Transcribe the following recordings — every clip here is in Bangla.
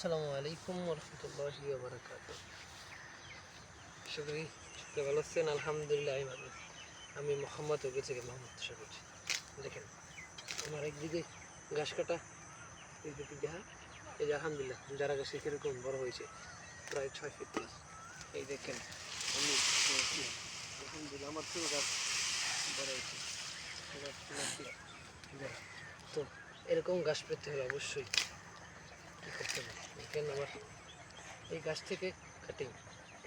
আসসালামু আলাইকুম ওরহমতুল্লাহি ওয়াবারাকাতুহ। আশা করি সবাই ভালো আছেন। আলহামদুলিল্লাহ আমি ভালো আছি। আমি মোহাম্মদ ওগে থেকে মোহাম্মদ শাকুর। দেখেন আমার একদিকে ঘাস কাটা, এইদিকে দেখা এই যে আলহামদুলিল্লাহ যারা গাছে কীরকম বড় হয়েছে, প্রায় 6 ফিট প্লাস। এই দেখেন আমি আলহামদুলিল্লাহ আমার পুরো গাছ বড় হয়েছে। তো এরকম গাছ পেতে হলে অবশ্যই কী করতে হবে, দেখেন আমার এই গাছ থেকে কাটিং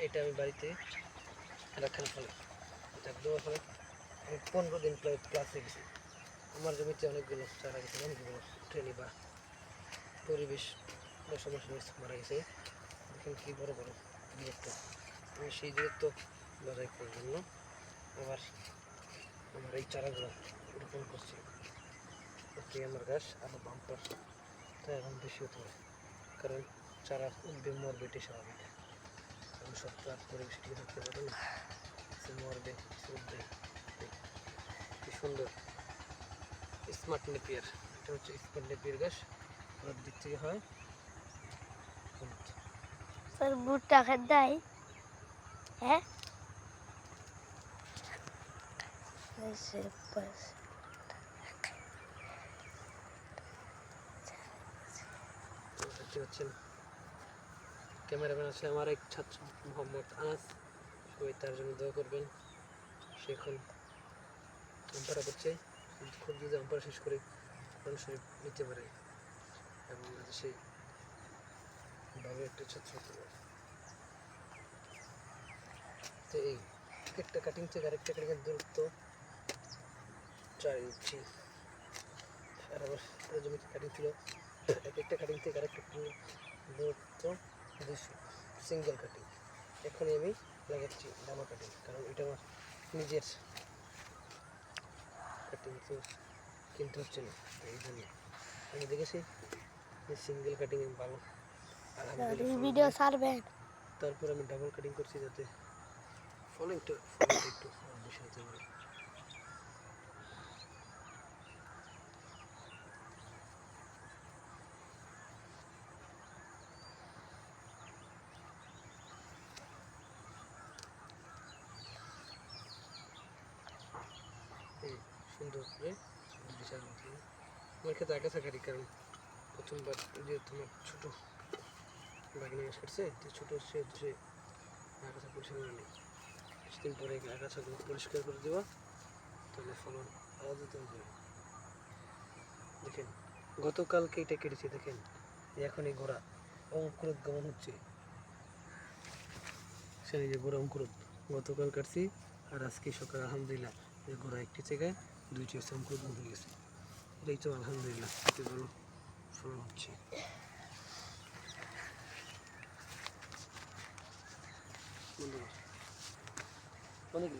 এটা আমি বাড়িতে রাখার ফলে এটা দেওয়ার ফলে আমি 15 দিন প্লাস হয়ে গেছি। আমার জমিতে অনেকগুলো চারা গেছে, অনেকগুলো ট্রেনি বা পরিবেশ বা সমস্যা মারা গেছে। দেখেন কি বড় বড় দূরত্ব, আমি সেই দূরত্ব বজায় করার জন্য আবার আমার এই চারাগুলো রোপণ করছি। ওকে আমার গাছ আরও বাম্পার তাই এখন বেশি হতে হবে, কারণ চারা উঠবে মরবে, এটি স্বাভাবিক। কারণ সব তো আর পরিবেশ ঠিক থাকতে পারে না, সে মরবে উঠবে। কি সুন্দর স্মার্ট নেপিয়ার, এটা হচ্ছে স্মার্ট নেপিয়ার গাছ। ওর দিক থেকে হয় স্যার ভুট্টা খাদ দেয়। হ্যাঁ দেখতে পাচ্ছেন। ক্যামেরাম্যান আছে আমার এক ছাত্র মোহাম্মদ আনাস, সবাই তার জন্য দোয়া করবেন। সে এখন আম্পারা করছে, খুব যদি আম্পারা শেষ করে কোরআন শরীফ নিতে পারে এবং সে ভালো একটা ছাত্র হতে পারে। তো এই একটা কাটিং থেকে আরেকটা কাটিংয়ের দূরত্ব 4 ইঞ্চি। আর আবার জমিতে কাটিং ছিল, এক একটা কাটিং থেকে আরেকটা দূরত্ব 200, সিঙ্গেল কাটিং। এখনই আমি লাগাচ্ছি ডামা কাটিং, কারণ এটা আমার নিজের কাটিং তো কিনতে হচ্ছে না, এই জন্য আমি দেখেছি যে সিঙ্গেল কাটিং ভালো। ভিডিও ছাড়বেন। তারপর আমি ডাবল কাটিং করছি যাতে ফলনটা একটু বেশি হতে পারে। সুন্দর করে বিশাল আমার ক্ষেত্রে আগাছা কাটি, কারণ প্রথমবার যে তোমার ছোটো বাগিনী গাছ কাটছে, ছোটো সে আগাছা পরিষ্কার করে নেই। কিছুদিন পরে আগাছাগুলো পরিষ্কার করে দেওয়া, তাহলে ফলন আলাদা হবে। দেখেন গতকালকে এটা কেটেছি, দেখেন এখন এই গোড়া অঙ্কুরোদ্গমন হচ্ছে। সেই যে গোড়া অঙ্কুরোদ গতকাল কাটছি, আর আজকে সকাল আলহামদুলিল্লাহ এই গোড়া একটি জায়গায় 2টি হচ্ছে অঙ্কুরোদ্গমন হয়ে গেছে। এটাই তো আলহামদুলিল্লাহ ভালো ফলন হচ্ছে। বন্ধুরা অনেক